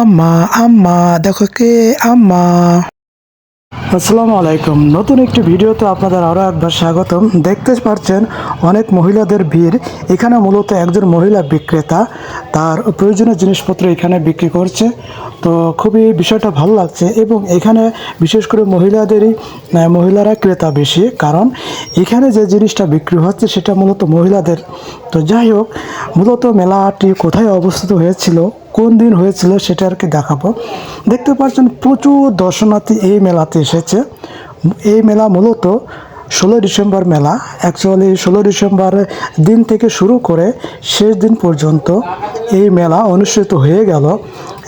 আম্মা আম্মা দেখো কে আম্মা। আসসালামু আলাইকুম, নতুন একটি ভিডিওতে আপনাদের আরও একবার স্বাগতম। দেখতে পাচ্ছেন অনেক মহিলাদের ভিড়। এখানে মূলত একজন মহিলা বিক্রেতা তার প্রয়োজনীয় জিনিসপত্র এখানে বিক্রি করছে। তো খুবই বিষয়টা ভালো লাগছে এবং এখানে বিশেষ করে মহিলারা ক্রেতা বেশি, কারণ এখানে যে জিনিসটা বিক্রি হচ্ছে সেটা মূলত মহিলাদের। তো যাই হোক, মূলত মেলাটি কোথায় অবস্থিত হয়েছিল, কোন দিন হয়েছিল সেটা আর কি দেখাবো। দেখতে পাচ্ছেন প্রচুর দর্শনার্থী এই মেলাতে এসেছে। এই মেলা মূলত 16 ডিসেম্বর মেলা। অ্যাকচুয়ালি 16 ডিসেম্বর দিন থেকে শুরু করে শেষ দিন পর্যন্ত এই মেলা অনুষ্ঠিত হয়ে গেল।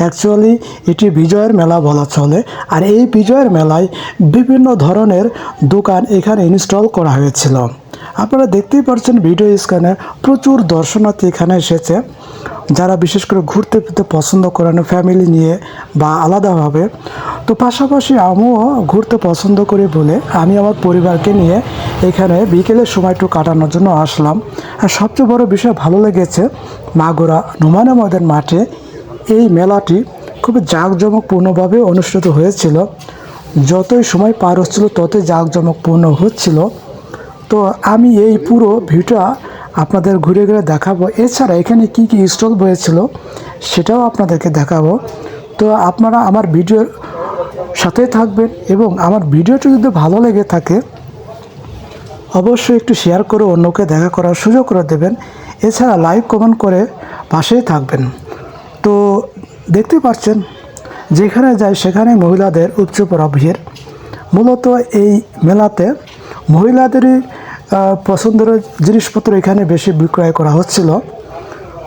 অ্যাকচুয়ালি এটি বিজয়ের মেলা বলা চলে। আর এই বিজয়ের মেলায় বিভিন্ন ধরনের দোকান এখানে ইনস্টল করা হয়েছিল। আপনারা দেখতেই পাচ্ছেন ভিডিও স্ক্রিনে প্রচুর দর্শনার্থী এখানে এসেছে, যারা বিশেষ করে ঘুরতে ফিরতে পছন্দ করেন ফ্যামিলি নিয়ে বা আলাদাভাবে। তো পাশাপাশি আমিও ঘুরতে পছন্দ করি বলে আমি আমার পরিবারকে নিয়ে এখানে বিকেলের সময়টু কাটানোর জন্য আসলাম। আর সবচেয়ে বড় বিষয় ভালো লেগেছে, মাগুরা নোমান ময়দান মাঠে এই মেলাটি খুবই জাঁকজমকপূর্ণভাবে অনুষ্ঠিত হয়েছিল। যতই সময় পার হচ্ছিল ততই জাঁকজমকপূর্ণ হচ্ছিল। তো আমি এই পুরো ভিডিওটা আপনাদের ঘুরে ঘুরে দেখাবো। এছাড়া এখানে কি কি স্টল বসেছিল সেটাও আপনাদেরকে দেখাবো। তো আপনারা আমার ভিডিওর সাথেই থাকবেন এবং আমার ভিডিওটি যদি ভালো লেগে থাকে অবশ্যই একটু শেয়ার করে অন্যকে দেখা করার সুযোগ করে দেবেন। এছাড়া লাইক কমেন্ট করে পাশেই থাকবেন। তো দেখতে পাচ্ছেন যেখানে যাই সেখানে মহিলাদের উপচে পড়া ভিড়। মূলত এই মেলাতে মহিলাদেরই পছন্দের জিনিসপত্র এখানে বেশি বিক্রয় করা হচ্ছিল।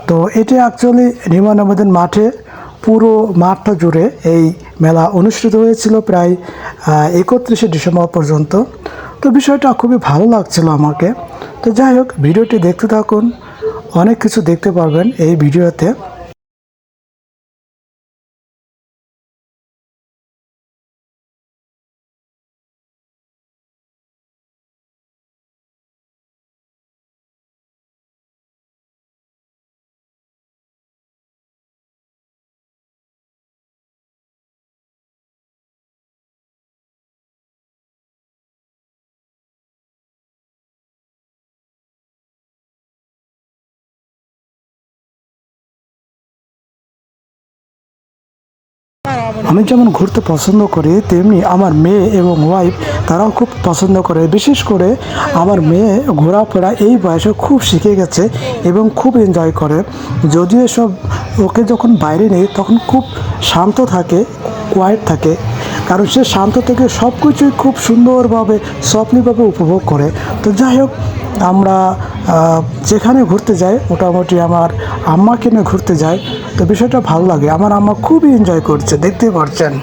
তো এটি অ্যাকচুয়ালি নির্মাণাধীন মাঠে, পুরো মাঠটা জুড়ে এই মেলা অনুষ্ঠিত হয়েছিল প্রায় 31 ডিসেম্বর পর্যন্ত। তো বিষয়টা খুবই ভালো লাগছিল আমাকে। তো যাই হোক, ভিডিওটি দেখতে থাকুন, অনেক কিছু দেখতে পারবেন এই ভিডিওতে। আমি যেমন ঘুরতে পছন্দ করি, তেমনি আমার মেয়ে এবং ওয়াইফ তারাও খুব পছন্দ করে। বিশেষ করে আমার মেয়ে ঘোরাফেরা এই বয়সে খুব শিখে গেছে এবং খুব এনজয় করে। যদিও এসব ওকে যখন বাইরে নেই তখন খুব শান্ত থাকে, কোয়াইট থাকে, কারণ সে শান্ত থেকে সব কিছুই খুব সুন্দরভাবে সফটলিভাবে উপভোগ করে। তো যাই হোক, আমরা যেখানে ঘুরতে যাই মোটামুটি আমার আম্মাকে নিয়ে ঘুরতে যাই। তো বিষয়টা ভালো লাগে, আমার আম্মা খুবই এনজয় করছে, দেখতে পাচ্ছেন।